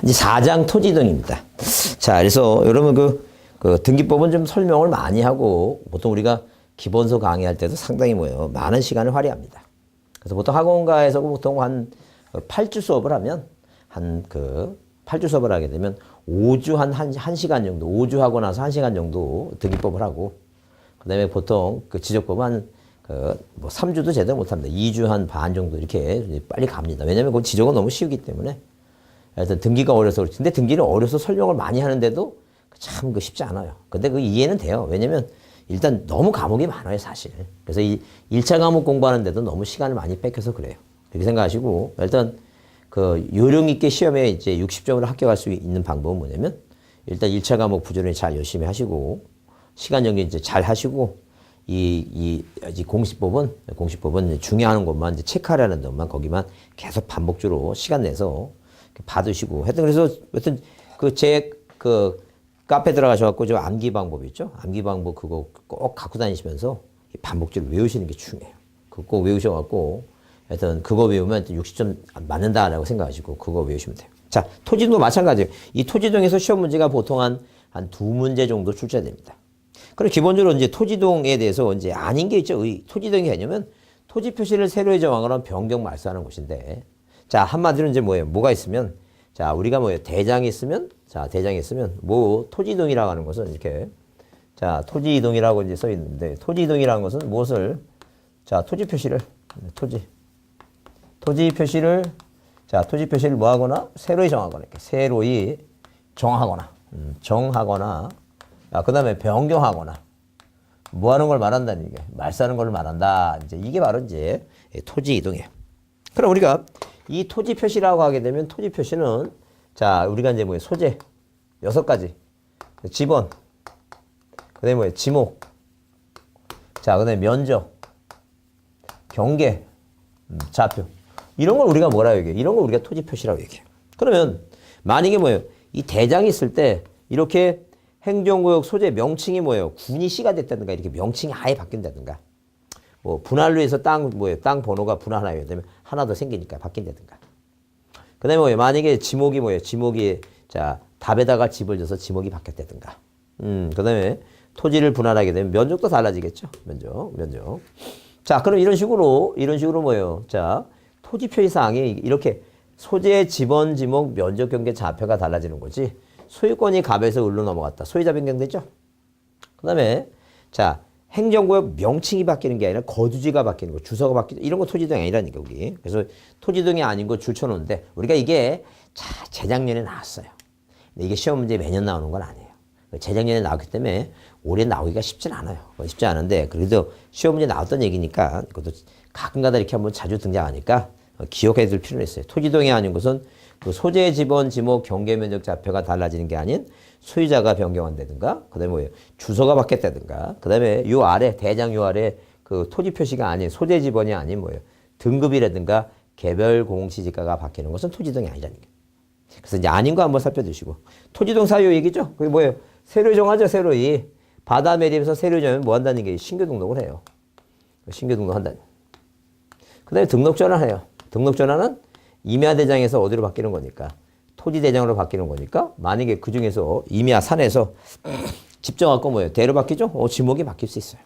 이제 4장 토지등입니다. 자, 그래서 여러분 그 등기법은 좀 설명을 많이 하고 보통 우리가 기본서 강의할 때도 상당히 많은 시간을 할애합니다. 그래서 보통 학원가에서 보통 한 8주 수업을 하면 8주 수업을 하게 되면 5주 한 1시간 정도, 5주 하고 나서 1시간 정도 등기법을 하고 그 다음에 보통 그 지적법은 3주도 제대로 못 합니다. 2주 한 반 정도 이렇게 빨리 갑니다. 왜냐면 그 지적은 너무 쉬우기 때문에. 하여튼 등기가 어려서 그렇지. 근데 등기는 어려서 설명을 많이 하는데도 참 쉽지 않아요. 근데 그 이해는 돼요. 왜냐면 일단 너무 과목이 많아요, 사실. 그래서 이 1차 과목 공부하는데도 너무 시간을 많이 뺏겨서 그래요. 그렇게 생각하시고 일단 그 요령 있게 시험에 이제 60점으로 합격할 수 있는 방법은 뭐냐면 일단 1차 과목 부지런히 잘 열심히 하시고 시간 정리 이제 잘 하시고 이 공시법은 중요한 것만 이제 체크하라는 것만 거기만 계속 반복적으로 시간 내서 받으시고 하여튼 그래서 하여튼 그 카페 들어가셔갖고 저 암기 방법 있죠? 암기 방법 그거 꼭 갖고 다니시면서 반복적으로 외우시는 게 중요해요. 그거 꼭 외우셔갖고 하여튼 그거 외우면 60점 맞는다라고 생각하시고 그거 외우시면 돼요. 자, 토지도 마찬가지예요. 이 토지동에서 시험 문제가 보통 한 2문제 정도 출제됩니다. 그럼 기본적으로 이제 토지동에 대해서 이제 아닌 게 있죠. 토지동이 개념은 토지 표시를 새로 정하거나 변경 말소하는 곳인데 자, 한마디로 이제 뭐가 있으면 자, 우리가 대장이 있으면 토지동이라고 하는 것은 이렇게 자, 토지동이라고 이제 써 있는데 토지동이라는 것은 무엇을 자, 토지 표시를 뭐 하거나 새로이 정하거나 이렇게 새로이 정하거나 그다음에 변경하거나 뭐 하는 걸 말한다는 게 말사하는 걸 말한다. 이제 이게 바로 이제 토지 이동이에요. 그럼 우리가 이 토지 표시라고 하게 되면 토지 표시는 자, 우리가 이제 소재 6가지. 지번. 그다음에 지목. 자, 그다음에 면적. 경계. 좌표. 이런 걸 우리가 뭐라고 얘기해요? 이런 걸 우리가 토지 표시라고 얘기해요. 그러면 만약에 이 대장이 있을 때 이렇게 행정구역 소재 명칭이 군이 시가 됐다든가 이렇게 명칭이 아예 바뀐다든가 분할로 해서 땅 번호가 분할하게 되면 하나 더 생기니까 바뀐다든가. 그 다음에 만약에 지목이 자, 답에다가 집을 줘서 지목이 바뀌었다든가. 그 다음에 토지를 분할하게 되면 면적도 달라지겠죠. 면적. 자, 그럼 이런 식으로 자, 토지 표시사항이 이렇게 소재, 지번, 지목, 면적, 경계, 좌표가 달라지는 거지. 소유권이 갑에서 을로 넘어갔다. 소유자 변경되죠? 그 다음에, 자, 행정구역 명칭이 바뀌는 게 아니라 거주지가 바뀌는 거, 주소가 바뀌는 이런 거 토지동이 아니라니까, 우리. 그래서 토지동이 아닌 거 줄쳐놓는데, 우리가 이게 재작년에 나왔어요. 근데 이게 시험 문제 매년 나오는 건 아니에요. 재작년에 나왔기 때문에 올해 나오기가 쉽진 않아요. 쉽지 않은데, 그래도 시험 문제 나왔던 얘기니까, 이것도 가끔가다 이렇게 한번 자주 등장하니까 기억해 둘 필요는 있어요. 토지동이 아닌 것은 그 소재, 지번, 지목, 경계, 면적, 좌표가 달라지는 게 아닌 소유자가 변경한다든가, 그 다음에 주소가 바뀌었다든가, 그 다음에 요 아래, 대장 요 아래 그 토지 표시가 아닌 소재, 지번이 아닌 등급이라든가 개별 공시지가가 바뀌는 것은 토지동이 아니라는 거예요. 그래서 이제 아닌 거 한번 살펴두시고. 토지동 사유 얘기죠? 그게 새로 정하죠, 새로이. 바다 매립에서 새로 정하면 뭐 한다는 게 신규 등록을 해요. 신규 등록한다는. 그 다음에 등록 전환해요. 등록 전환은 임야 대장에서 어디로 바뀌는 거니까 토지 대장으로 바뀌는 거니까 만약에 그 중에서 임야 산에서 집 정하고 대로 바뀌죠? 지목이 바뀔 수 있어요.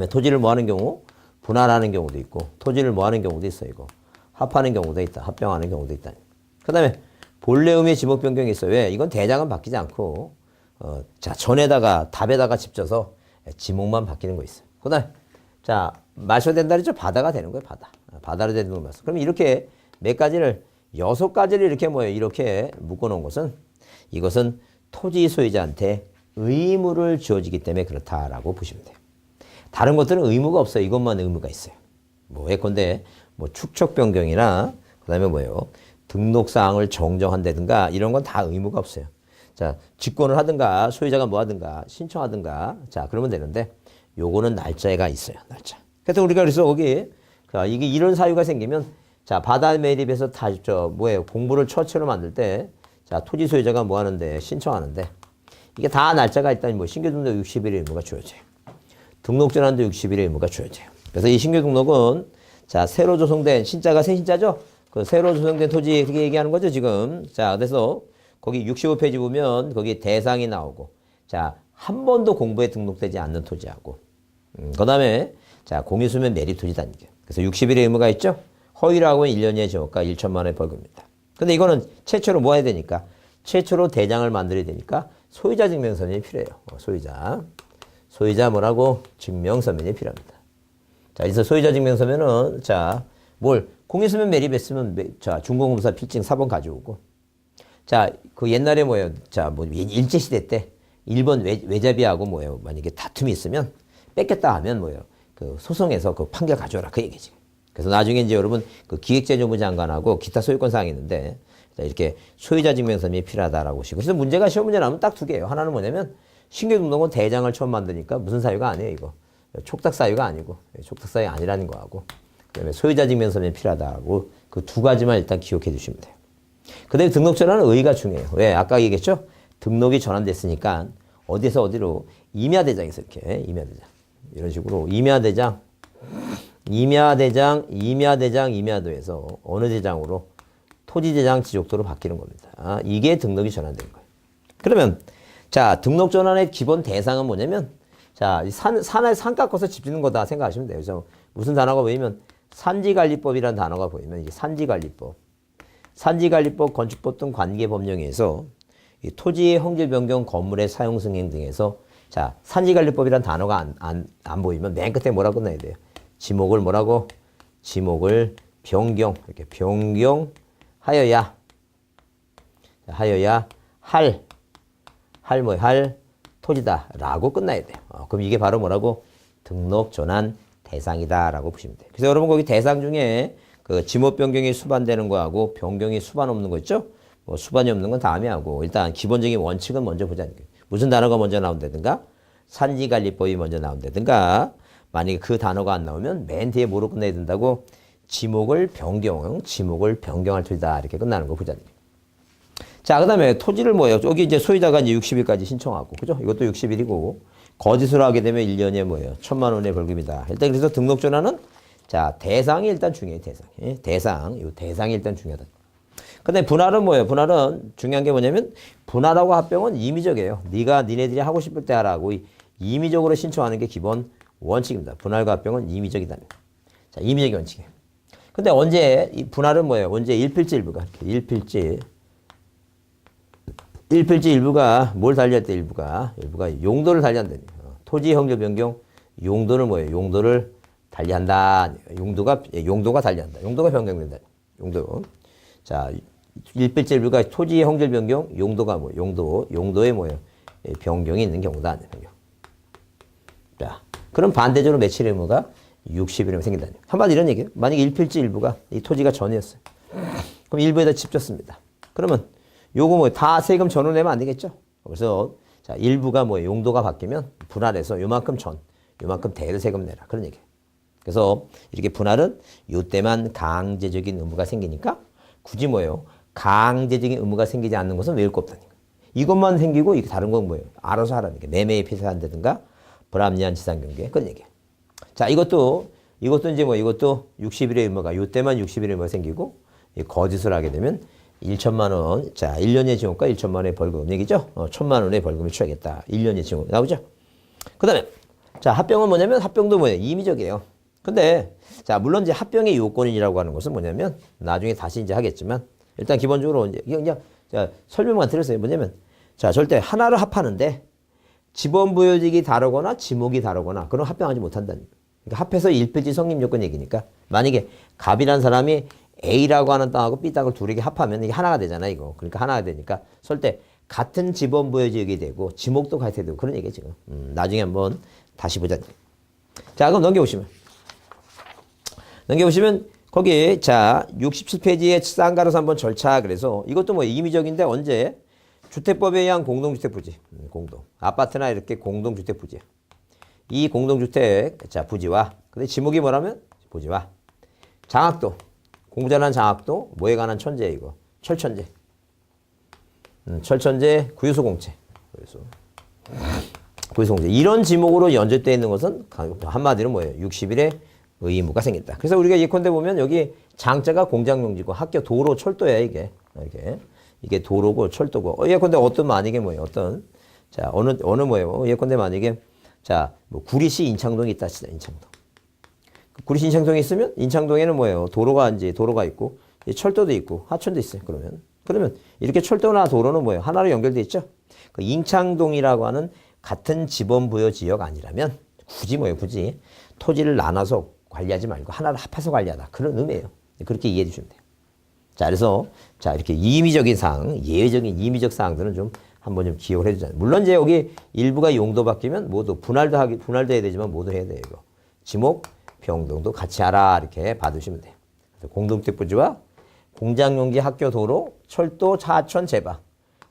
토지를 뭐 하는 경우 분할하는 경우도 있고 토지를 뭐 하는 경우도 있어요. 이거 합하는 경우도 있다. 합병하는 경우도 있다. 그 다음에 본래 의미의 지목 변경이 있어요. 왜? 이건 대장은 바뀌지 않고 자, 전에다가 답에다가 집져서 지목만 바뀌는 거 있어요. 그 다음에 자, 말소 된다 그랬죠? 바다가 되는 거예요. 바다로 되는 거 말소. 그럼 이렇게 몇 가지를 6가지를 이렇게 이렇게 묶어 놓은 것은 이것은 토지 소유자한테 의무를 주어지기 때문에 그렇다라고 보시면 돼요. 다른 것들은 의무가 없어요. 이것만 의무가 있어요. 예컨대 축척 변경이나 그다음에 등록사항을 정정한다든가 이런 건 다 의무가 없어요. 자, 직권을 하든가 소유자가 뭐 하든가 신청하든가 자, 그러면 되는데 요거는 날짜가 있어요. 날짜. 그래서 우리가 그래서 거기 이게 이런 사유가 생기면 자, 바다 매립에서 공부를 처처로 만들 때 자, 토지 소유자가 뭐 하는데 신청하는데 이게 다 날짜가 있다니 신규 등록 60일의 의무가 주어져요. 등록 전환도 60일의 의무가 주어져요. 그래서 이 신규 등록은 자, 새로 조성된 신자가 새 신자죠? 그 새로 조성된 토지 그렇게 얘기하는 거죠, 지금. 자, 그래서 거기 65페이지 보면 거기 대상이 나오고, 자, 한 번도 공부에 등록되지 않는 토지하고, 그 다음에, 자, 공유수면 매립 토지 단계. 그래서 60일의 의무가 있죠? 허위라고 하면 1년 이하의 징역과 1천만 원의 벌금입니다. 근데 이거는 최초로 뭐 해야 되니까? 최초로 대장을 만들어야 되니까 소유자 증명서면이 필요해요. 소유자 뭐라고? 증명서면이 필요합니다. 자, 그래서 소유자 증명서면은, 자, 공유수면 매립했으면, 자, 중공검사 필증 4번 가져오고, 자, 그 옛날에 뭐예요? 자, 뭐, 일제시대 때, 일본 외잡이하고 뭐예요? 만약에 다툼이 있으면, 뺏겼다 하면 뭐예요? 그 소송에서 그 판결 가져오라. 그 얘기지. 그래서 나중에 이제 여러분, 그 기획재정부 장관하고 기타 소유권 사항이 있는데, 자, 이렇게 소유자 증명서면이 필요하다라고 하시고. 그래서 문제가 시험 문제 나오면 딱 두 개예요. 하나는 뭐냐면, 신규등록은 대장을 처음 만드니까 무슨 사유가 아니에요, 이거. 촉탁 사유가 아니고, 촉탁 사유 아니라는 거하고, 그 다음에 소유자 증명서면이 필요하다고 그 두 가지만 일단 기억해 주시면 돼요. 그 다음에 등록 전환은 의의가 중요해요. 왜? 아까 얘기했죠? 등록이 전환됐으니까 어디서 어디로 임야대장에서 이렇게 임야대장 이런 식으로 임야대장에서 어느 대장으로 토지대장 지적도로 바뀌는 겁니다. 이게 등록이 전환된 거예요. 그러면 자, 등록 전환의 기본 대상은 뭐냐면 자, 산에 산 깎아서 집 짓는 거다 생각하시면 돼요. 그래서 무슨 단어가 보이면 산지관리법이라는 단어가 보이면 이게 산지관리법, 건축법 등 관계법령에서 이 토지의 형질 변경, 건물의 사용 승인 등에서 자, 산지관리법이라는 단어가 안 보이면 맨 끝에 뭐라고 끝나야 돼요? 지목을 뭐라고? 지목을 변경, 이렇게 변경하여야 할 토지다라고 끝나야 돼요. 그럼 이게 바로 뭐라고? 등록 전환 대상이다라고 보시면 돼요. 그래서 여러분 거기 대상 중에 그 지목 변경이 수반되는 거하고 변경이 수반 없는 거 있죠? 뭐 수반이 없는 건 다음에 하고 일단 기본적인 원칙은 먼저 보자는 거예요. 무슨 단어가 먼저 나온다든가 산지관리법이 먼저 나온다든가 만약에 그 단어가 안 나오면 맨 뒤에 뭐로 끝내야 된다고? 지목을 변경할 토지다 이렇게 끝나는 거 보자는 거예요. 자, 그 다음에 토지를 뭐예요? 여기 이제 소유자가 이제 60일까지 신청하고, 그죠? 이것도 60일이고, 거짓으로 하게 되면 1년에 뭐예요? 1,000만 원의 벌금이다. 일단 그래서 등록 전환은, 자, 대상이 일단 중요해요, 대상이 일단 중요하다. 근데 분할은 뭐예요? 분할은 중요한 게 뭐냐면, 분할하고 합병은 임의적이에요. 니네들이 하고 싶을 때 하라고 임의적으로 신청하는 게 기본 원칙입니다. 분할과 합병은 임의적이다. 자, 임의적인 원칙이에요. 근데 언제, 이 분할은 뭐예요? 언제 일필지 일부가, 이렇게 일필지 일부가 뭘 달리할 때 일부가 용도를 달리한다. 토지 형질 변경 용도를 뭐예요? 용도를 달리한다. 용도가 달리한다. 용도가 변경된다. 용도. 자, 일필지 일부가 토지 형질 변경 용도가 뭐 용도에 뭐예요? 변경이 있는 경우다. 변경. 자, 그럼 반대적으로 매칠 의무가 60일이면 생긴다. 한마디 이런 얘기예요. 만약에 일필지 일부가 이 토지가 전이었어요. 그럼 일부에다 집 졌습니다. 그러면 요거 뭐 다 세금 전후 내면 안 되겠죠? 그래서 자, 일부가 뭐 용도가 바뀌면 분할해서 요만큼 요만큼 대를 세금 내라. 그런 얘기예요. 그래서 이렇게 분할은 요때만 강제적인 의무가 생기니까 굳이 뭐예요? 강제적인 의무가 생기지 않는 것은 외울 거 없다는 거예요. 이것만 생기고 이게 다른 건 뭐예요? 알아서 하라는 게 매매에 피살한다든가 불합리한 지상경계 그런 얘기예요. 자, 이것도 이제 뭐 이것도 60일의 의무가 요때만 60일의 의무가 생기고 거짓을 하게 되면 1천만 원, 자, 1년의 징역과 1천만 원의 벌금 얘기죠? 1천만 원의 벌금을 취하겠다. 1년의 징역 나오죠? 그 다음에, 자, 합병은 뭐냐면, 합병도 뭐예요? 임의적이에요. 근데, 자, 물론 이제 합병의 요건이라고 하는 것은 뭐냐면, 나중에 다시 이제 하겠지만, 일단 기본적으로 이제, 그냥, 자, 설명만 드렸어요. 뭐냐면, 자, 절대 하나를 합하는데, 지번부여직이 다르거나 지목이 다르거나, 그럼 합병하지 못한다는 거예요. 그러니까 합해서 일필지 성립 요건 얘기니까, 만약에 갑이라는 사람이 A라고 하는 땅하고 B 땅을 둘에게 합하면 이게 하나가 되잖아, 이거. 그러니까 하나가 되니까 설때 같은 지번부여지역이 되고 지목도 같아야 되고 그런 얘기예요, 지금. 나중에 한번 다시 보자. 자, 그럼 넘겨보시면 거기 자 67페이지에 쌍가로서 한번 절차 그래서 이것도 뭐 임의적인데 언제 주택법에 의한 공동주택 부지, 아파트나 이렇게 공동주택 부지. 이 공동주택 자 부지와 근데 지목이 뭐라면 부지와 장학도 공부 잘하는 장학도 뭐에 관한 천재 이거 철천재 구유소공채 구유소공채 이런 지목으로 연접되어 있는 것은 한마디로 뭐예요? 60일의 의무가 생긴다. 그래서 우리가 예컨대 보면 여기 장자가 공장용지고 학교 도로 철도야 이게. 이게 도로고 철도고. 예컨대 어떤 만약에 뭐예요? 어떤 자 어느 뭐예요? 예컨대 만약에 자 뭐 구리시 인창동이 있다 치자 인창동. 구리시 인창동이 있으면 인창동에는 뭐예요? 도로가 있고 철도도 있고 하천도 있어요. 그러면 이렇게 철도나 도로는 뭐예요? 하나로 연결돼 있죠. 그 인창동이라고 하는 같은 지번 부여 지역 아니라면 굳이 토지를 나눠서 관리하지 말고 하나를 합해서 관리하다 그런 의미예요. 그렇게 이해해 주시면 돼요. 자 그래서 자 이렇게 임의적인 사항, 예외적인 임의적 사항들은 좀 한번 좀 기억을 해주잖아요. 물론 이제 여기 일부가 용도 바뀌면 모두 분할도 해야 되지만 모두 해야 돼요. 이거 지목, 병동도 같이 하라 이렇게 봐두시면 돼요. 공동택부지와 공장용지, 학교, 도로, 철도, 하천, 제바,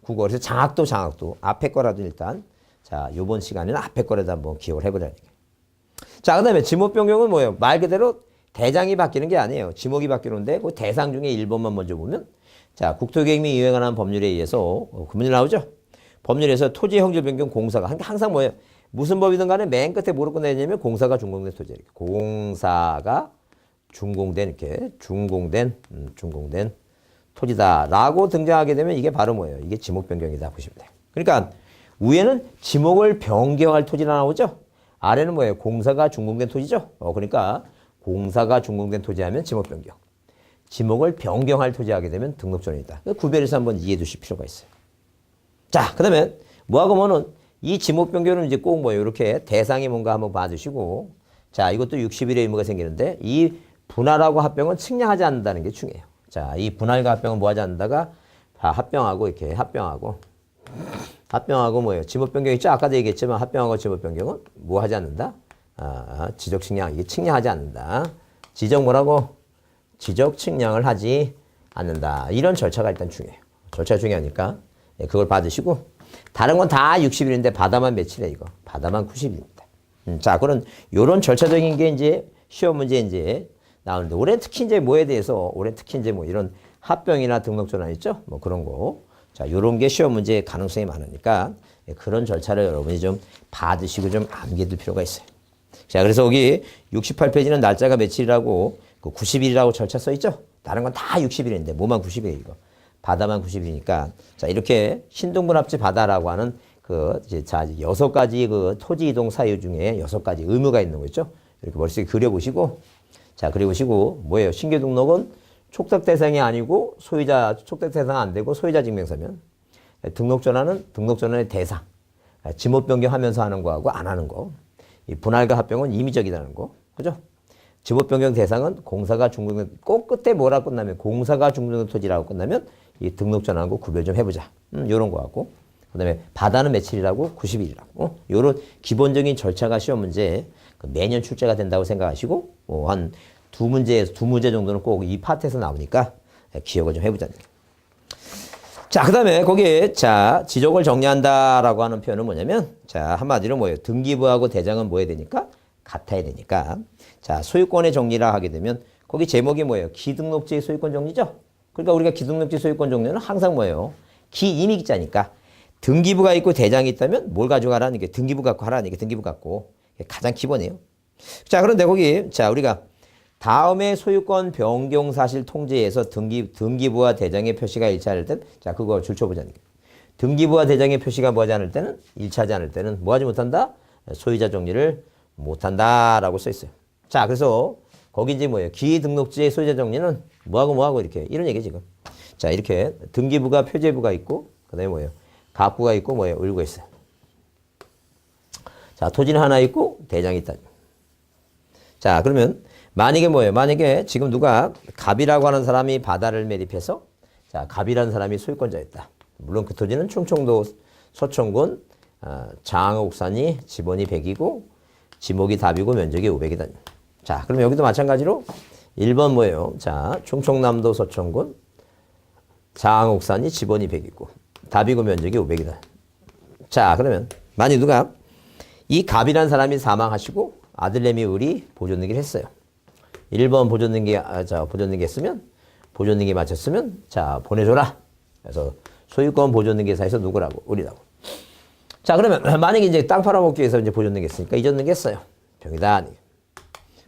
국어. 그래서 장학도 앞에 거라도 일단 자 이번 시간에는 앞에 거라도 한번 기억을 해보자. 자 그다음에 지목 변경은 뭐예요? 말 그대로 대장이 바뀌는 게 아니에요. 지목이 바뀌는데 그 대상 중에 1번만 먼저 보면 자 국토계획 및 이에 관한 법률에 의해서 그 문제 나오죠. 법률에서 토지 형질 변경 공사가 항상 뭐예요? 무슨 법이든 간에 맨 끝에 뭐로 끝내야 되냐면 공사가 준공된 토지. 공사가 준공된 준공된 토지다라고 등장하게 되면 이게 바로 뭐예요? 이게 지목 변경이다 보시면 돼요. 그러니까 위에는 지목을 변경할 토지라 나오죠. 아래는 뭐예요? 공사가 준공된 토지죠. 그러니까 공사가 준공된 토지하면 지목 변경. 지목을 변경할 토지하게 되면 등록전이다. 구별해서 한번 이해해 두실 필요가 있어요. 자, 그다음에 뭐하고 뭐는 이 지목 변경은 이제 꼭 뭐예요? 이렇게 대상이 뭔가 한번 봐주시고 자, 이것도 60일의 의무가 생기는데 이 분할하고 합병은 측량하지 않는다는 게 중요해요. 자, 이 분할과 합병은 뭐 하지 않는다가 다 합병하고 이렇게 합병하고 뭐예요? 지목 변경 있죠? 아까도 얘기했지만 합병하고 지목 변경은 뭐 하지 않는다? 지적 측량, 이게 측량하지 않는다. 지적 측량을 하지 않는다. 이런 절차가 일단 중요해요. 절차가 중요하니까 그걸 받으시고 다른 건 다 60일인데 바다만 며칠이야 이거. 바다만 90일입니다. 자, 그런 요런 절차적인 게 이제 시험 문제 이제 나오는데 올해 특히 이제 뭐에 대해서 뭐 이런 합병이나 등록 전환 있죠? 뭐 그런 거. 자, 요런 게 시험 문제의 가능성이 많으니까 그런 절차를 여러분이 좀 받으시고 좀 암기해둘 필요가 있어요. 자, 그래서 여기 68페이지는 날짜가 며칠이라고 그 90일이라고 절차 써 있죠? 다른 건 다 60일인데 뭐만 90일이에요 이거. 바다만 90일이니까 자, 이렇게 신동분합지 바다라고 하는 그 이제 자 6가지 그 토지 이동 사유 중에 6가지 의무가 있는 거 있죠? 이렇게 머릿속에 그려보시고 자, 그려보시고 뭐예요? 신규 등록은 촉탁 대상이 아니고 소유자 촉탁 대상 안 되고 소유자 증명서면 등록 전환의 대상 지목 변경하면서 하는 거하고 안 하는 거. 이 분할과 합병은 임의적이라는 거. 그죠? 지목 변경 대상은 공사가 중공된 꼭 끝에 뭐라 끝나면 공사가 중공된 토지라고 끝나면 이 등록 전환하고 구별 좀 해보자. 요런 거 같고. 그다음에 바다는 며칠이라고 90일이라고. 요런 기본적인 절차가 시험 문제 매년 출제가 된다고 생각하시고 한 두 문제 정도는 꼭 이 파트에서 나오니까 기억을 좀 해보자. 자, 그다음에 거기에 자 지적을 정리한다라고 하는 표현은 뭐냐면 자 한마디로 뭐예요? 등기부하고 대장은 뭐 해야 되니까 같아야 되니까 자 소유권의 정리라 하게 되면 거기 제목이 뭐예요? 기등록지의 소유권 정리죠. 그러니까 우리가 기등록지 소유권 정리는 항상 뭐예요? 기임의기자니까 등기부가 있고 대장이 있다면 뭘 가져가라는 게 등기부 갖고 하라는 게 등기부 갖고 가장 기본이에요. 자, 그런데 거기 자 우리가 다음에 소유권 변경 사실 통지에서 등기부와 대장의 표시가 일치할 때 자 그거 줄쳐보자는 게 등기부와 대장의 표시가 뭐하지 않을 때는 일치하지 않을 때는 뭐하지 못한다? 소유자 정리를 못한다라고 써 있어요. 자, 그래서 거기 이제 뭐예요? 기등록지의 소유자 정리는 뭐하고 이렇게 이런 얘기 지금. 자, 이렇게 등기부가 표제부가 있고 그다음에 뭐예요? 갑부가 있고 뭐예요? 을구가 있어요. 자, 토지는 하나 있고 대장이 있다. 자, 그러면 만약에 뭐예요? 만약에 지금 누가 갑이라고 하는 사람이 바다를 매립해서 자, 갑이라는 사람이 소유권자였다. 물론 그 토지는 충청도 서천군 장옥산이 지번이 100이고 지목이 답이고 면적이 500이다. 자, 그럼 여기도 마찬가지로 1번 뭐예요? 자, 충청남도 서천군 장옥산이 지번이 100이고 답이고 면적이 500이다. 자, 그러면 만약 누가 이 갑이라는 사람이 사망하시고 아들내미 을이 보존등기를 했어요. 1번 보존등기 했으면 보존등기 마쳤으면 자 보내줘라. 그래서 소유권 보존등기사에서 누구라고? 을이라고. 자, 그러면 만약에 이제 땅 팔아먹기 위해서 이제 보존등기 했으니까 이전등기 했어요. 병이다.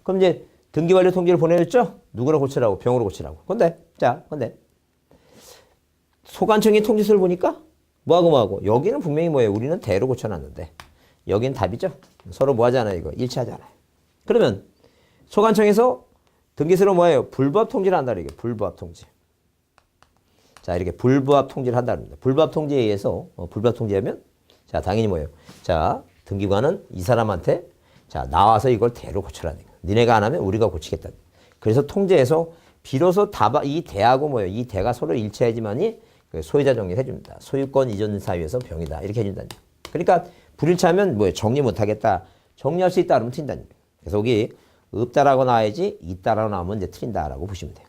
그럼 이제 등기완료 통지를 보내줬죠? 누구로 고치라고? 병으로 고치라고. 근데 소관청이 통지서를 보니까 뭐하고 여기는 분명히 뭐예요? 우리는 대로 고쳐놨는데 여기는 답이죠? 서로 뭐 하잖아요, 이거. 일치하잖아요. 그러면 소관청에서 등기서로 뭐예요? 불부합 통지를 한다, 이게. 불부합 통지. 자, 이렇게 불부합 통지를 한다는 불부합 통지에 의해서, 불부합 통지하면, 자, 당연히 뭐예요? 자, 등기관은 이 사람한테, 자, 나와서 이걸 대로 고쳐라는 거예요. 니네가 안 하면 우리가 고치겠다. 그래서 통지에서 비로소 이 대하고 뭐예요? 이 대가 서로 일치해야지만이 소유자 정리를 해줍니다. 소유권 이전 사유에서 병이다. 이렇게 해준다는 거예요. 그러니까 불일치하면 뭐예요? 정리 못하겠다. 정리할 수 있다. 그러면 틀린다는 거예요. 그래서 여기 없다라고 나와야지 있다라고 나오면 이제 틀린다라고 보시면 돼요.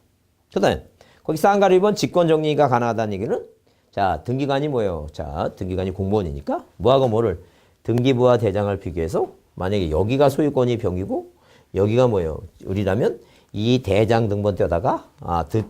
그 다음에 거기 쌍가루 1번 직권 정리가 가능하다는 얘기는 자, 등기관이 뭐예요? 자, 등기관이 공무원이니까 뭐하고 뭐를 등기부와 대장을 비교해서 만약에 여기가 소유권이 병이고 여기가 뭐예요? 을이라면 이 대장 등본 떼다가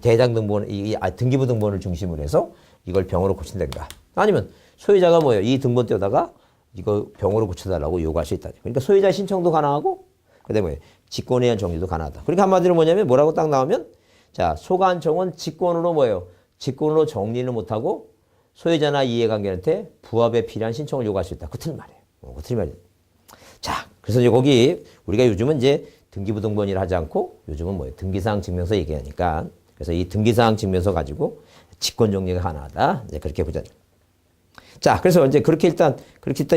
대장 등본 등기부 등본을 중심으로 해서 이걸 병으로 고친다든가 아니면 소유자가 뭐예요? 이 등본 떼다가 이거 병으로 고쳐달라고 요구할 수 있다. 그러니까 소유자 신청도 가능하고 그다음에 직권에 의한 정리도 가능하다. 그러니까 한마디로 뭐냐면 뭐라고 딱 나오면 자, 소관청은 직권으로 뭐예요? 직권으로 정리를 못하고 소유자나 이해관계한테 부합에 필요한 신청을 요구할 수 있다. 그 틀린 말이에요. 그 틀린 말이에요. 자, 그래서 이제 거기 우리가 요즘은 이제 등기부 등본이라 하지 않고 요즘은 뭐예요? 등기사항 증명서 얘기하니까 그래서 이 등기사항 증명서 가지고 직권 정리가 가능하다. 이제 그렇게 보자. 자, 그래서 이제 그렇게 일단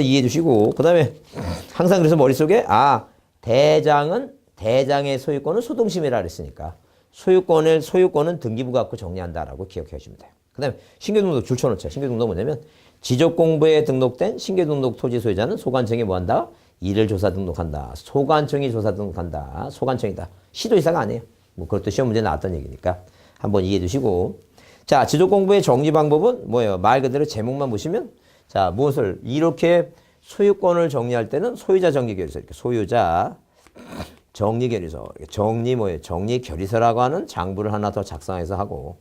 이해해 주시고 그다음에 항상 그래서 머릿속에 대장의 소유권은 소등심이라 그랬으니까 소유권은 등기부 갖고 정리한다라고 기억해 주시면 돼요. 그다음에 신규등록 줄쳐놓자. 신규등록 뭐냐면 지적공부에 등록된 신규등록 토지 소유자는 소관청에 뭐한다? 이를 조사 등록한다. 소관청이 조사 등록한다. 소관청이다. 시도 이사가 아니에요. 뭐 그것도 시험 문제 나왔던 얘기니까 한번 이해해 두시고 자, 지적공부의 정리 방법은 뭐예요? 말 그대로 제목만 보시면 자, 무엇을 이렇게 소유권을 정리할 때는 소유자 정리결의서 이렇게 소유자 정리결의서 정리 뭐예요? 정리결의서라고 하는 장부를 하나 더 작성해서 하고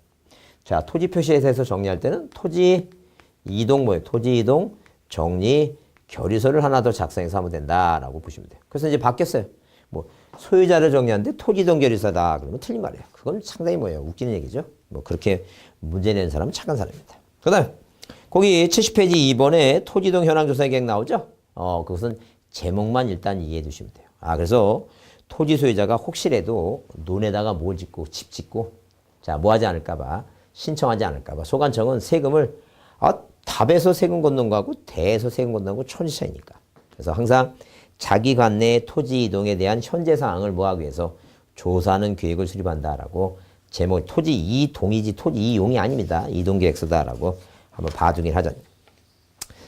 자, 토지 표시에 대해서 정리할 때는 토지 이동 뭐예요? 토지 이동 정리 결의서를 하나 더 작성해서 하면 된다라고 보시면 돼요. 그래서 이제 바뀌었어요. 뭐 소유자를 정리하는데 토지 이동 결의서다 그러면 틀린 말이에요. 그건 상당히 뭐예요? 웃기는 얘기죠. 뭐 그렇게 문제 내는 사람은 착한 사람입니다. 그다음 거기 70페이지 2번에 토지 이동 현황 조사 계획 나오죠? 그것은 제목만 일단 이해해 두시면 돼요. 그래서 토지 소유자가 혹시라도 논에다가 뭘 짓고 집 짓고 자, 뭐 하지 않을까봐 신청하지 않을까봐 소관청은 세금을 답에서 세금 걷는 거하고 대에서 세금 걷는 거하고 천지 차이니까. 그래서 항상 자기 관내의 토지 이동에 대한 현재 상황을 뭐하기 위해서 조사하는 계획을 수립한다라고 제목 토지 이동이지 토지 이용이 아닙니다. 이동계획서다라고 한번 봐두긴 하자.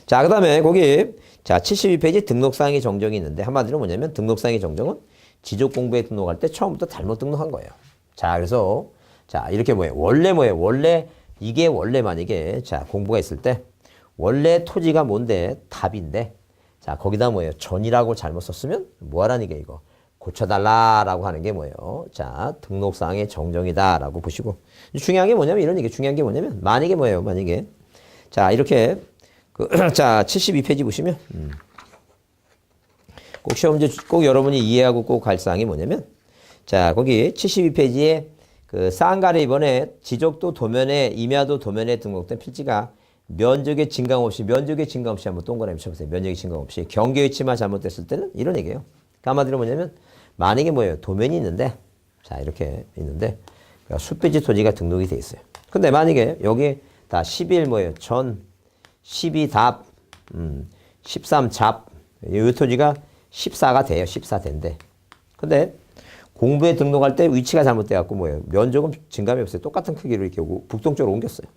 자, 그 다음에 거기 자 72페이지 등록사항의 정정이 있는데 한마디로 뭐냐면 등록사항의 정정은 지적공부에 등록할 때 처음부터 잘못 등록한 거예요. 자, 그래서 자 이렇게 원래 이게 원래 만약에 자 공부가 있을 때 원래 토지가 뭔데 답인데 자 거기다 뭐예요? 전이라고 잘못 썼으면 뭐하라는 게 이거 고쳐달라라고 하는 게 뭐예요? 자 등록사항의 정정이다라고 보시고 중요한 게 뭐냐면 이런 얘기 중요한 게 뭐냐면 만약에 뭐예요? 만약에 자 이렇게 자 72페이지 보시면 꼭 시험문제 꼭 여러분이 이해하고 꼭 갈 사항이 뭐냐면 자 거기 72페이지에 그 쌍가리 이번에 지적도 도면에 임야도 도면에 등록된 필지가 면적의 증강 없이 한번 동그라미 쳐보세요. 면적의 증강 없이 경계 위치만 잘못됐을 때는 이런 얘기예요. 그러니까 한마디로 뭐냐면 만약에 뭐예요? 도면이 있는데 자 이렇게 있는데 그러니까 숲배지 토지가 등록이 돼 있어요. 근데 만약에 여기 다 11 뭐예요? 전 12답 13잡 이 토지가 14가 돼요. 14대인데 근데 공부에 등록할 때 위치가 잘못돼갖고 뭐예요? 면적은 증감이 없어요. 똑같은 크기로 이렇게 북동쪽으로 옮겼어요.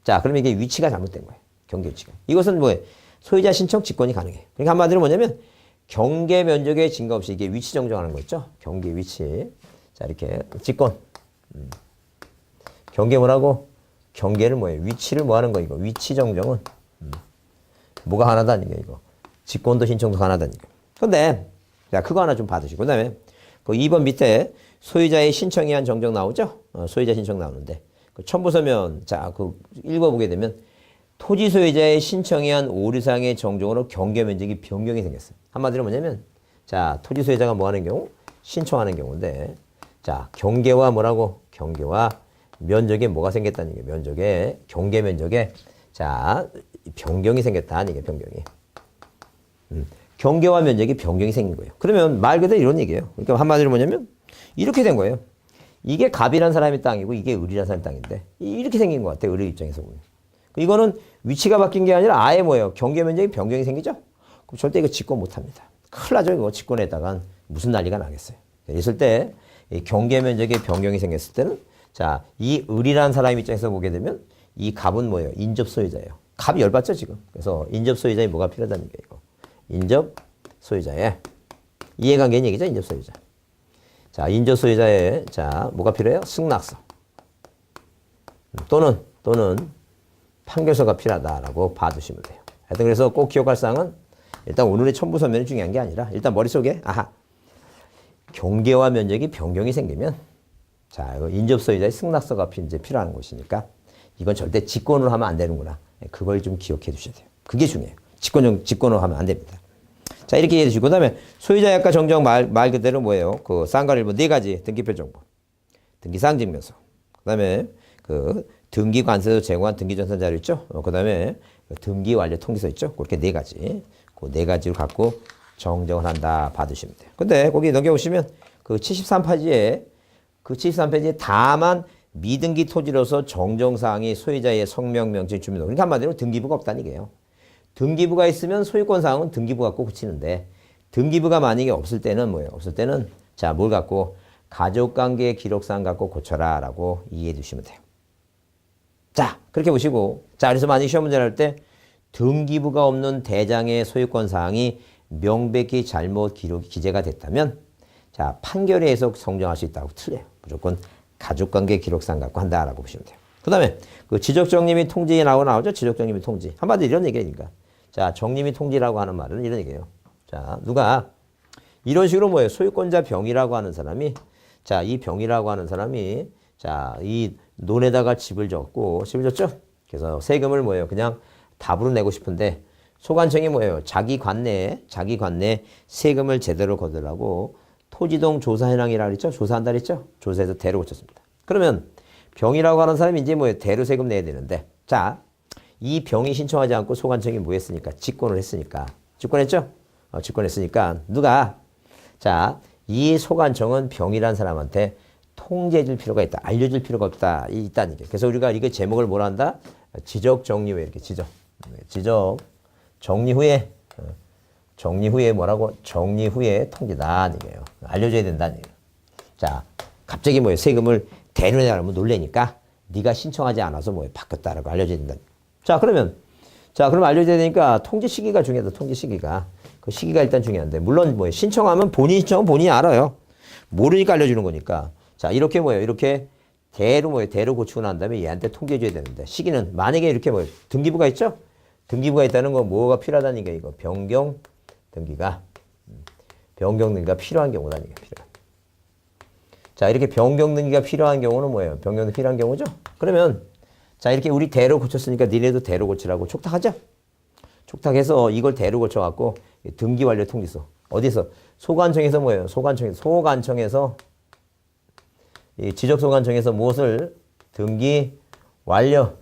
자, 그러면 이게 위치가 잘못된 거예요. 경계 위치가. 이것은 뭐예요? 소유자 신청 직권이 가능해요. 그러니까 한마디로 뭐냐면 경계 면적의 증가 없이 이게 위치 정정하는 거 있죠? 경계 위치. 자, 이렇게 직권. 경계 뭐라고? 경계를 뭐예요? 위치를 뭐 하는 거 이거? 위치 정정은 뭐가 하나다는 게 이거. 직권도 신청도 하나다는 거. 근데 자, 그거 하나 좀 받으시고 그다음에 그 2번 밑에 소유자의 신청에 의한 정정 나오죠? 소유자 신청 나오는데 그 첨부서면 자, 그 읽어보게 되면 토지 소유자의 신청에 의한 오류사항의 정정으로 경계 면적이 변경이 생겼어요. 한마디로 뭐냐면 자, 토지 소유자가 뭐 하는 경우 신청하는 경우인데, 자, 경계와 뭐라고? 경계와 면적에 뭐가 생겼다는 게 면적에, 경계 면적에, 자, 변경이 생겼다는 게 변경이. 경계와 면적이 변경이 생긴 거예요. 그러면 말 그대로 이런 얘기예요. 그러니까 한마디로 뭐냐면 이렇게 된 거예요. 이게 갑이란 사람의 땅이고 이게 을이란 사람의 땅인데 이렇게 생긴 것 같아요. 을의 입장에서 보면. 이거는 위치가 바뀐 게 아니라 아예 뭐예요. 경계 면적이 변경이 생기죠. 그럼 절대 이거 직권 못합니다. 큰일 나죠. 이거 직권에다가 무슨 난리가 나겠어요. 있을 때 이 경계 면적의 변경이 생겼을 때는 자, 이 을이라는 사람 입장에서 보게 되면 이 갑은 뭐예요? 인접 소유자예요. 갑이 열받죠 지금. 그래서 인접 소유자에 뭐가 필요하다는 게 이거. 인접 소유자에 이해관계인 얘기죠. 인접 소유자. 자, 인접 소유자에 자 뭐가 필요해요? 승낙서 또는 판결서가 필요하다라고 봐두시면 돼요. 하여튼 그래서 꼭 기억할 사항은 일단 오늘의 첨부 서면이 중요한 게 아니라 일단 머릿속에 경계와 면적이 변경이 생기면 자, 이거 인접 소유자의 승낙서가 이제 필요한 것이니까 이건 절대 직권으로 하면 안 되는구나. 그걸 좀 기억해 두셔야 돼요. 그게 중요해요. 직권으로 하면 안 됩니다. 자, 이렇게 이해해 주시고, 그 다음에 소유자 약관 정정 말 그대로 뭐예요? 그 쌍가일보 네 가지 등기표 정보, 등기사항 증명서, 그 다음에 그 등기 관세서 제공한 등기 전산 자료 있죠? 그 다음에 등기 완료 통지서 있죠? 그렇게 네 가지. 그 네 가지를 갖고 정정을 한다 받으시면 돼요. 근데 거기 넘겨보시면 그 73페이지에 다만 미등기 토지로서 정정사항이 소유자의 성명, 명칭, 주민등록. 그러니까 한마디로 등기부가 없다는 얘기예요. 등기부가 있으면 소유권 사항은 등기부 갖고 고치는데 등기부가 만약에 없을 때는 뭐예요? 없을 때는 자, 뭘 갖고 가족관계 기록사항 갖고 고쳐라 라고 이해해 주시면 돼요. 자, 그렇게 보시고 자, 그래서 만약에 시험 문제를 할 때 등기부가 없는 대장의 소유권 사항이 명백히 잘못 기재가 됐다면 자, 판결에 의해서 성정할 수 있다고 틀려요. 무조건 가족관계 기록상 갖고 한다라고 보시면 돼요. 그 다음에 그 지적정리 및 통지에 나오죠. 지적정리 및 통지. 한마디로 이런 얘기니까. 자, 정리 및 통지라고 하는 말은 이런 얘기예요. 자, 누가 이런 식으로 뭐예요? 소유권자 병이라고 하는 사람이 자, 이 병이라고 하는 사람이 자, 이 논에다가 집을 졌고 집을 졌죠. 그래서 세금을 뭐예요? 그냥 답으로 내고 싶은데 소관청이 뭐예요? 자기 관내에 세금을 제대로 거두라고 토지동 조사 현황이라고 그랬죠? 조사한다 그랬죠? 조사해서 대로 고쳤습니다. 그러면 병이라고 하는 사람이 이제 뭐예요? 대로 세금 내야 되는데 자, 이 병이 신청하지 않고 소관청이 뭐 했으니까? 직권을 했으니까. 직권했죠? 직권했으니까 누가 자, 이 소관청은 병이라는 사람한테 통제해줄 필요가 있다. 알려줄 필요가 없다. 있다는 게. 그래서 우리가 이거 제목을 뭐라 한다? 지적 정리 후에 이렇게 지적 정리 후에 뭐라고? 정리 후에 통지다. 이게요. 알려줘야 된다는 얘기예요. 자, 갑자기 뭐예요? 세금을 대려내라면 놀래니까 네가 신청하지 않아서 뭐예요? 바뀌었다라고 알려줘야 된다. 자, 그럼 알려줘야 되니까 통지 시기가 중요하다. 통지 시기가. 그 시기가 일단 중요한데 물론 뭐예요? 신청하면 신청은 본인이 알아요. 모르니까 알려주는 거니까. 자, 이렇게 뭐예요? 이렇게 대로 고치고 난 다음에 얘한테 통지해줘야 되는데 시기는 만약에 이렇게 뭐예요? 등기부가 있죠? 등기부가 있다는 건 뭐가 필요하다는 게 이거 변경 등기가 필요한 경우다는 게 필요한. 자, 이렇게 변경 등기가 필요한 경우는 뭐예요? 변경 등기 필요한 경우죠? 그러면 자, 이렇게 우리 대로 고쳤으니까 니네도 대로 고치라고 촉탁하죠? 촉탁해서 이걸 대로 고쳐갖고 등기 완료 통지서 어디서? 소관청에서 뭐예요? 소관청에서 이 지적소관청에서 무엇을? 등기 완료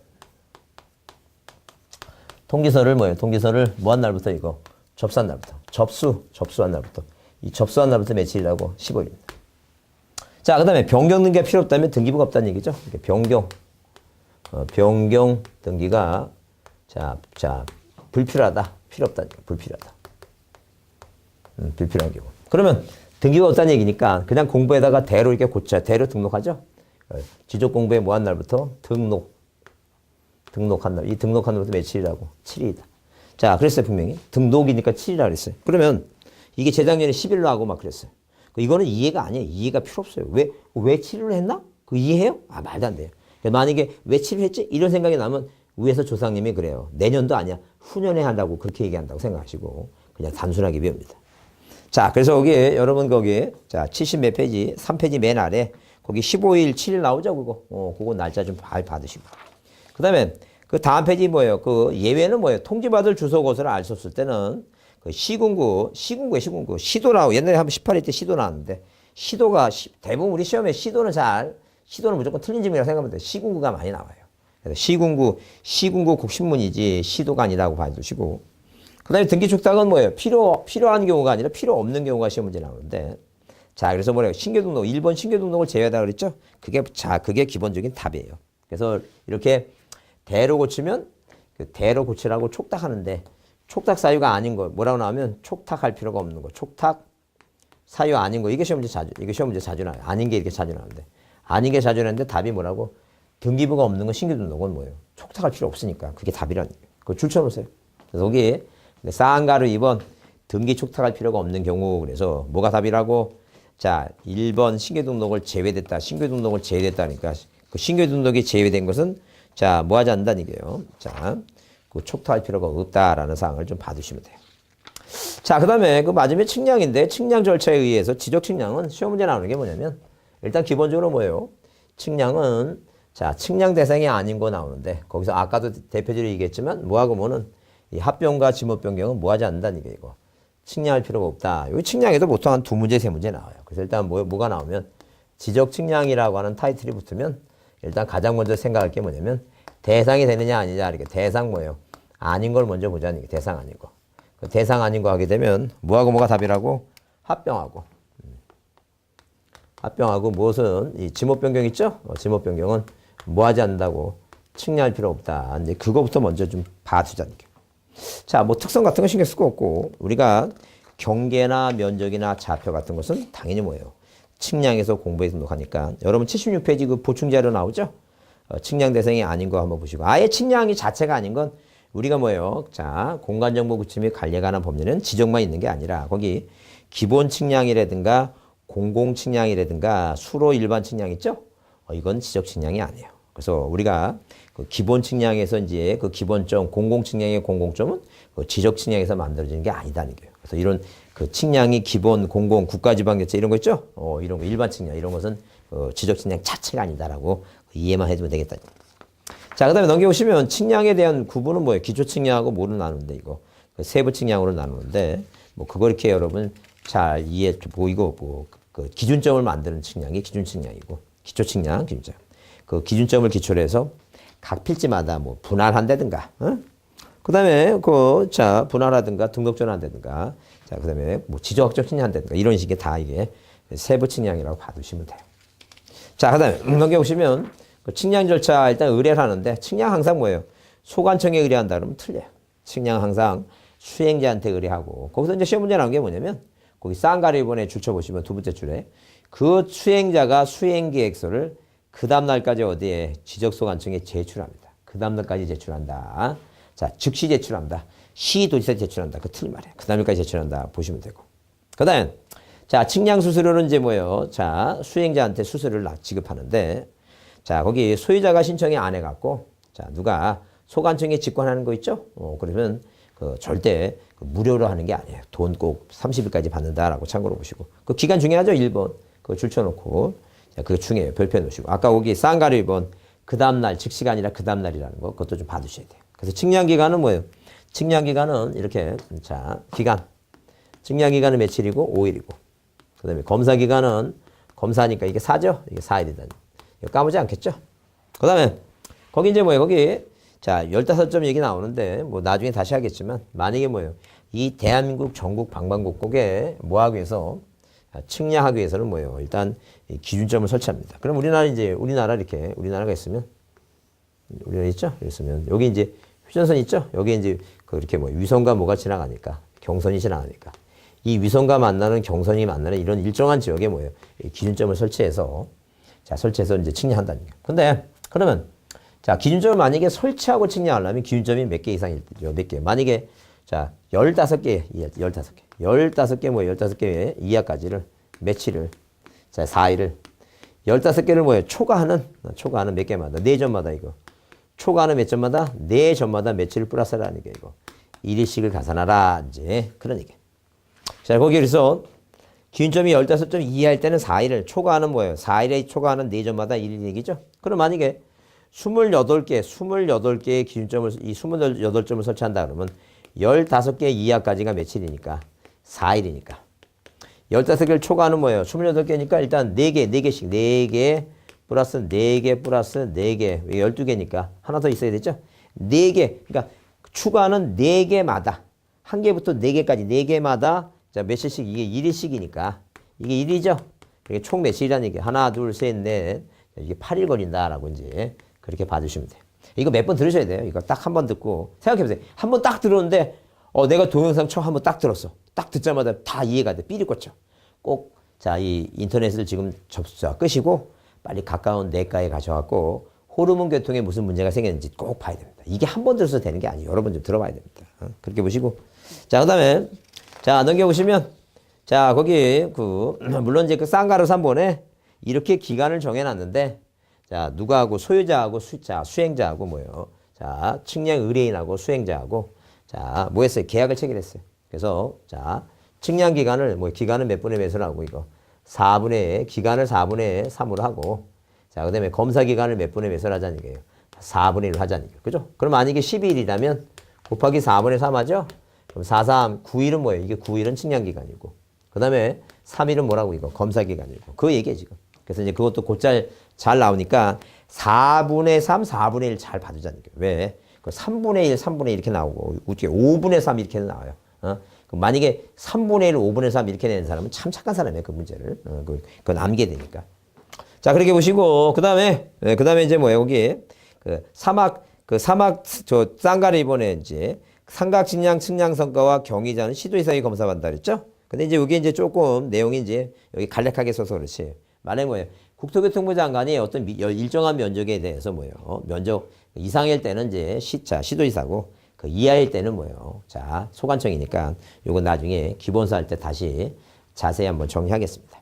통지서를 뭐예요? 통지서를 뭐한 날부터 이거? 접수한 날부터. 접수한 날부터. 이 접수한 날부터 며칠이라고? 15일입니다. 자, 그 다음에 변경 등기가 필요 없다면 등기부가 없다는 얘기죠. 변경 등기가 자, 불필요하다. 필요 없다는 얘기. 불필요하다. 불필요한 경우. 그러면 등기부가 없다는 얘기니까 그냥 공부에다가 대로 이렇게 대로 등록하죠. 지적 공부에 뭐 한 날부터? 등록한 날. 이 등록한 날부터 며칠이라고? 7일이다. 자, 그랬어요, 분명히. 등록이니까 7일이라 그랬어요. 그러면 이게 재작년에 10일로 하고 막 그랬어요. 이거는 이해가 아니에요. 이해가 필요 없어요. 왜 7일로 했나? 그 이해해요? 말도 안 돼요. 만약에 왜 7일 했지? 이런 생각이 나면 위에서 조상님이 그래요. 내년도 아니야. 후년에 한다고 그렇게 얘기한다고 생각하시고 그냥 단순하게 배웁니다. 자, 그래서 거기에 여러분 자, 70 몇 페이지, 3페이지 맨 아래 거기 15일, 7일 나오죠, 그거. 그거 날짜 좀 봐두시고. 그 다음에 그 다음 페이지 뭐예요? 그 예외는 뭐예요? 통지받을 주소 곳을 알 수 없을 때는 그 시군구에 시도 나오고 옛날에 한번 18일 때 시도 나왔는데 대부분 우리 시험에 시도는 무조건 틀린 질문이라고 생각하면 돼. 시군구가 많이 나와요. 그래서 시군구 곡신문이지 시도가 아니라고 봐주시고. 그 다음에 등기축탁은 뭐예요? 필요한 경우가 아니라 필요 없는 경우가 시험 문제 나오는데. 자, 그래서 뭐래요? 신규등록, 1번 신규등록을 제외하다 그랬죠? 그게 기본적인 답이에요. 그래서 이렇게 대로 고치면 대로 고치라고 촉탁하는데 촉탁 사유가 아닌 거 뭐라고 나오면 촉탁할 필요가 없는 거. 촉탁 사유 아닌 거. 이게 시험 문제 자주 나와요. 아닌 게 이렇게 자주 나오는데. 아닌 게 자주 나오는데 답이 뭐라고? 등기부가 없는 건 신규등록은 뭐예요? 촉탁할 필요 없으니까. 그게 답이라는 거예요. 그거 줄쳐놓으세요. 그래서 여기 쌍가루 2번 등기 촉탁할 필요가 없는 경우. 그래서 뭐가 답이라고? 자, 1번 신규등록을 제외됐다. 신규등록을 제외됐다니까. 그 신규등록이 제외된 것은 자, 뭐 하지 않는다는 얘기예요. 자, 그 촉탁할 필요가 없다라는 사항을 좀 봐두시면 돼요. 자, 그 다음에 그 마지막에 측량인데 측량 절차에 의해서 지적 측량은 시험 문제 나오는 게 뭐냐면 일단 기본적으로 뭐예요? 측량은 자, 측량 대상이 아닌 거 나오는데 거기서 아까도 대표적으로 얘기했지만 뭐하고 뭐는 이 합병과 지목 변경은 뭐 하지 않는다는 얘기예요. 이거. 측량할 필요가 없다. 여기 측량에도 보통 한 2문제, 3문제 나와요. 그래서 일단 뭐가 나오면 지적 측량이라고 하는 타이틀이 붙으면 일단 가장 먼저 생각할 게 뭐냐면 대상이 되느냐 아니냐. 이렇게 대상 뭐예요? 아닌 걸 먼저 보자는 게 대상 아닌 거. 그 대상 아닌 거 하게 되면 뭐하고 뭐가 답이라고? 합병하고. 합병하고 무엇은 이 지목 변경 있죠? 지목 변경은 뭐 하지 않는다고? 측량할 필요 없다. 이제 그거부터 먼저 좀 봐두자는 게. 자, 뭐 특성 같은 거 신경 쓸 거 없고 우리가 경계나 면적이나 좌표 같은 것은 당연히 뭐예요? 측량에서 공부해서 등록하니까 여러분 76페이지 그 보충 자료 나오죠? 측량 대상이 아닌 거 한번 보시고 아예 측량이 자체가 아닌 건 우리가 뭐예요? 자, 공간정보 구치 및 관리에 관한 법률은 지적만 있는 게 아니라 거기 기본 측량이라든가 공공 측량이라든가 수로 일반 측량 있죠? 이건 지적 측량이 아니에요. 그래서 우리가 그 기본 측량에서 이제 그 기본점, 공공 측량의 공공점은 그 지적 측량에서 만들어지는 게 아니다는 거예요. 그래서 이런 그 측량이 기본, 공공, 국가지방개체 이런 거 있죠? 이런 거 일반 측량 이런 것은 지적 측량 자체가 아니다라고 이해만 해두면 되겠다. 자, 그다음에 넘겨보시면 측량에 대한 구분은 뭐예요? 기초 측량하고 뭐로 나누는데 이거 세부 측량으로 나누는데 뭐 그거 이렇게 여러분 잘 이해 보이고 그 기준점을 만드는 측량이 기준 측량이고 기초 측량, 기준점. 그 기준점을 기초로 해서 각 필지마다 뭐 분할한다든가, 그다음에 분할하든가 등록전환한다든가, 자 그다음에 뭐 지적학적 측량한다든가 이런 식의 다 이게 세부 측량이라고 봐두시면 돼요. 자 그다음에 넘겨보시면 그 측량 절차 일단 의뢰를 하는데 측량 항상 뭐예요? 소관청에 의뢰한다 그러면 틀려요. 측량 항상 수행자한테 의뢰하고 거기서 이제 시험 문제 나온 게 뭐냐면 거기 쌍가루 1번에 줄쳐 보시면 두 번째 줄에 그 수행자가 수행 계획서를 그 다음날까지 어디에 지적소관청에 제출합니다. 그 다음날까지 제출한다. 자, 즉시 제출한다. 시도지사에 제출한다. 그 틀린 말이에요. 그 다음날까지 제출한다. 보시면 되고. 그 다음, 자, 측량 수수료는 이제 뭐예요? 자, 수행자한테 수수료를 지급하는데, 자, 거기 소유자가 신청이 안 해갖고, 자, 누가 소관청에 직권하는 거 있죠? 그러면 절대 무료로 하는 게 아니에요. 돈 꼭 30일까지 받는다라고 참고로 보시고. 그 기간 중요하죠? 1번. 그거 줄쳐놓고. 그거 중요해요. 별표 놓으시고. 아까 거기 쌍가루 2번 그 다음날 즉시가 아니라 그 다음날이라는 거 그것도 좀 봐두셔야 돼요. 그래서 측량기간은 뭐예요? 측량기간은 이렇게 자 기간 측량기간은 며칠이고 5일이고 그 다음에 검사기간은 검사니까 이게 4죠? 이게 4일이다. 이거 까먹지 않겠죠? 그 다음에 거기 이제 뭐예요? 거기 자 15점 얘기 나오는데 뭐 나중에 다시 하겠지만 만약에 뭐예요? 이 대한민국 전국 방방곡곡에 뭐하기 위해서 측량하기 위해서는 뭐예요? 일단 기준점을 설치합니다. 그럼 우리나라 이렇게 우리나라가 있으면 우리나라 있죠? 있으면 여기 이제 휴전선 있죠? 여기 이제 그렇게 뭐 위성과 뭐가 지나가니까 경선이 지나가니까 이 위성과 만나는 경선이 만나는 이런 일정한 지역에 뭐예요? 기준점을 설치해서 이제 측량한다는 거예요. 근데 그러면 자 기준점을 만약에 설치하고 측량하려면 기준점이 몇 개 이상일 때죠? 몇 개? 만약에 자 15개 뭐예요? 15개 이하까지를 며칠을 자 4일을 15개를 뭐예요? 초과하는 몇 개마다 4점마다 이거 초과하는 몇 점마다 4점마다 며칠을 플러스라는 게 이거 1일씩을 가산하라 이제 그런 얘기. 자 거기 그래서 기준점이 15점 이하일 때는 4일을 초과하는 뭐예요? 4일에 초과하는 4점마다 1일 얘기죠. 그럼 만약에 28개의 기준점을 이 28점을 설치한다 그러면 15개 이하까지가 며칠이니까 4일이니까 15개를 초과하는 뭐예요? 28개니까 일단 4개, 4개씩. 4개 플러스 4개 플러스 4개. 12개니까 하나 더 있어야 되죠? 4개. 그러니까 추가하는 4개마다. 한 개부터 4개까지. 4개마다 자, 며칠씩 이게 1일씩이니까. 이게 1이죠? 이게 총 며칠이라는 얘기. 하나, 둘, 셋, 넷. 이게 8일 걸린다라고 이제 그렇게 봐주시면 돼요. 이거 몇 번 들으셔야 돼요. 이거 딱 한 번 듣고 생각해보세요. 한 번 딱 들었는데 내가 동영상 처음 한 번 딱 들었어. 딱 듣자마자 다 이해가 돼. 삐리 꽂혀. 꼭 자, 이 인터넷을 지금 접수자 끄시고 빨리 가까운 내과에 가셔갖고 호르몬 교통에 무슨 문제가 생겼는지 꼭 봐야 됩니다. 이게 한 번 들어서 되는 게 아니에요. 여러 번 좀 들어봐야 됩니다. 그렇게 보시고 자, 그다음에 자 넘겨보시면 자 거기 물론 이제 그 쌍가루 3번에 이렇게 기간을 정해놨는데 자 누가하고 소유자하고 수행자하고 뭐예요? 자 측량 의뢰인하고 수행자하고 자 뭐 했어요? 계약을 체결했어요. 그래서 자 측량 기간을 기간은 몇 분의 몇으로 하고 이거 4분의 기간을 4분의 3으로 하고 자 그다음에 검사 기간을 몇 분의 몇으로 하자는 얘기예요. 4분의 1로 하자는 얘기예요. 그죠? 그럼 만약에 12일이라면 곱하기 4분의 3 하죠? 그럼 4, 3, 9일은 뭐예요? 이게 9일은 측량 기간이고 그 다음에 3일은 뭐라고 이거 검사 기간이고 그 얘기예요 지금. 그래서 이제 그것도 곧잘 나오니까 4분의 3, 4분의 1 잘 봐두자는 거예요. 왜? 3분의 1, 3분의 1 이렇게 나오고 어떻게 5분의 3 이렇게 나와요. 그럼 만약에 3분의 1, 5분의 3 이렇게 내는 사람은 참 착한 사람이에요. 그 문제를. 그건 암게 되니까. 자 그렇게 보시고 그 다음에 이제 뭐예요? 여기 사막 쌍가루 이번에 이제 삼각 측량 성과와 경위자는 시도 이상이 검사받는다 그랬죠? 근데 이제 여기 이제 조금 내용이 이제 여기 간략하게 써서 그렇지. 말해 뭐예요? 국토교통부 장관이 어떤 일정한 면적에 대해서 뭐예요? 면적 이상일 때는 이제 시도지사고 그 이하일 때는 뭐예요? 자, 소관청이니까 요건 나중에 기본서 할 때 다시 자세히 한번 정리하겠습니다.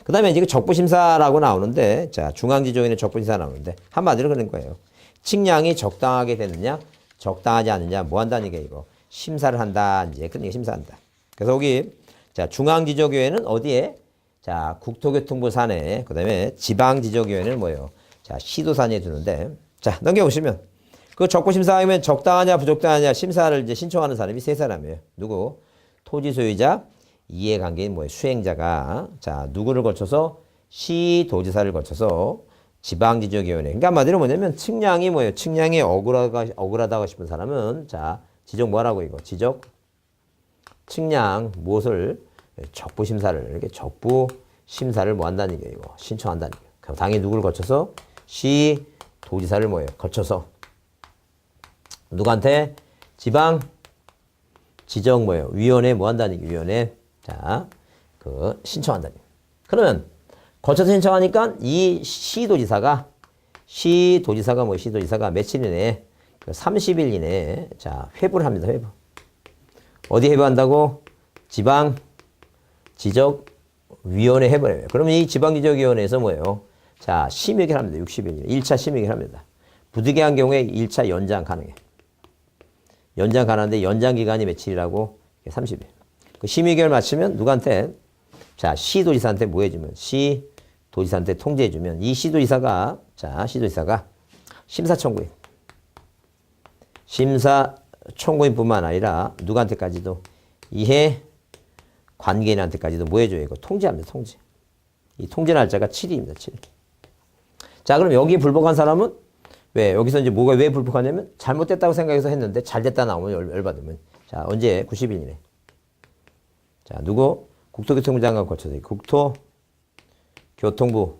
그 다음에 이제 적부심사라고 나오는데 자, 중앙지조인의 적부심사 나오는데 한마디로 그런 거예요. 측량이 적당하게 되느냐, 적당하지 않느냐, 뭐 한다는 게 이거 심사를 한다. 이제 그런 얘기 심사한다. 그래서 여기 자, 중앙지조교회는 어디에? 자, 국토교통부 산에, 그 다음에 지방지조교회는 뭐예요? 자, 시도산에 두는데, 자, 넘겨보시면, 그 적부심사하면 적당하냐, 부적당하냐, 심사를 이제 신청하는 사람이 세 사람이에요. 누구? 토지 소유자, 이해관계인 뭐예요? 수행자가, 자, 누구를 거쳐서? 시도지사를 거쳐서 지방지조위원회. 그러니까 한마디로 뭐냐면, 측량이 뭐예요? 측량이 억울하다고 싶은 사람은, 자, 지적 뭐라고 이거? 지적, 측량, 무엇을? 적부심사를 이렇게 적부심사를 뭐 한다는 얘기예요. 이거 신청한다는 얘기예요. 그럼 당연히 누구를 거쳐서 시 도지사를 뭐예요? 거쳐서 누구한테 지방 지적 뭐예요? 위원회 뭐 한다는 얘기예요? 위원회 자 신청한다는 얘기예요. 그러면 거쳐서 신청하니까 이 시도지사가 뭐예요? 시도지사가 며칠 이내에 30일 이내에 자 회부를 합니다. 회부 어디 회부한다고? 지방 지적위원회 해버려요. 그러면 이 지방지적위원회에서 뭐예요? 자, 심의를 합니다. 60일. 1차 심의를 합니다. 부득이한 경우에 1차 연장 가능해. 연장 가능한데 연장 기간이 며칠이라고? 30일. 그 심의결 마치면 누구한테? 자, 시도지사한테 뭐 해주면? 시도지사한테 통지해주면 이 시도지사가 심사 청구인뿐만 아니라 누구한테까지도 이해 관계인한테까지도 뭐 해줘요? 이거 통지합니다. 통지. 이 통지 날짜가 7일입니다. 7일. 자, 그럼 여기 불복한 사람은 왜? 여기서 이제 뭐가 왜 불복하냐면 잘못됐다고 생각해서 했는데 잘 됐다 나오면 열받으면. 자, 언제? 90일이네. 자, 누구? 국토교통부 장관 거쳐서 국토교통부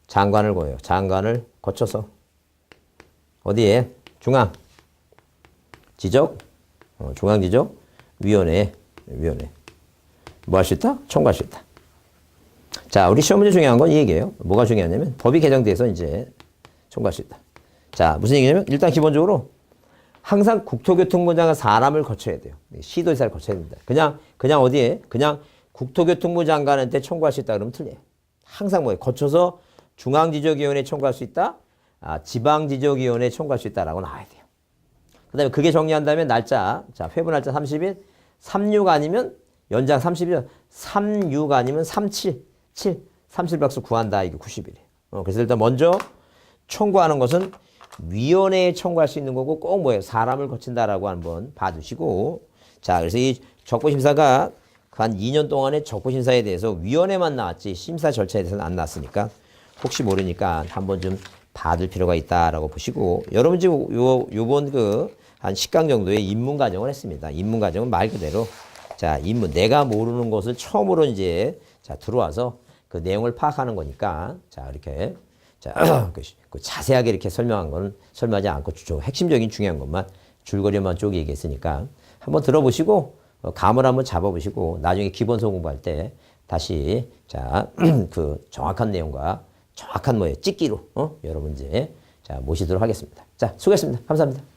장관을 거예요. 장관을 거쳐서 어디에? 중앙지적위원회. 뭐 할 수 있다? 청구할 수 있다. 자, 우리 시험 문제 중요한 건 이 얘기예요. 뭐가 중요하냐면 법이 개정돼서 이제 청구할 수 있다. 자, 무슨 얘기냐면 일단 기본적으로 항상 국토교통부 장관 사람을 거쳐야 돼요. 시도지사를 거쳐야 됩니다. 그냥 어디에? 그냥 국토교통부 장관한테 청구할 수 있다 그러면 틀려요. 항상 뭐예요? 거쳐서 중앙지적위원회에 청구할 수 있다. 지방지적위원회에 청구할 수 있다라고 나와야 돼요. 그 다음에 그게 정리한다면 날짜, 자, 회부 날짜 30일, 36 아니면 연장 30일, 36 아니면 37, 37박수 구한다. 이게 90일이에요. 그래서 일단 먼저 청구하는 것은 위원회에 청구할 수 있는 거고 꼭 뭐예요? 사람을 거친다라고 한번 봐두시고 자, 그래서 이 적부심사가 한 2년 동안의 적부심사에 대해서 위원회만 나왔지 심사 절차에 대해서는 안 나왔으니까 혹시 모르니까 한번 좀 봐둘 필요가 있다라고 보시고 여러분 지금 요번 한 10강 정도의 입문 과정을 했습니다. 입문 과정은 말 그대로 자, 입문 내가 모르는 것을 처음으로 이제 자, 들어와서 그 내용을 파악하는 거니까 자, 이렇게 자, 그 자세하게 이렇게 설명한 거는 설명하지 않고 핵심적인 중요한 것만 줄거리만 쭉 얘기했으니까 한번 들어보시고 감을 한번 잡아보시고 나중에 기본서 공부할 때 다시 자, 그 정확한 내용과 정확한 찍기로 여러분 이제 자, 모시도록 하겠습니다. 자, 수고했습니다. 감사합니다.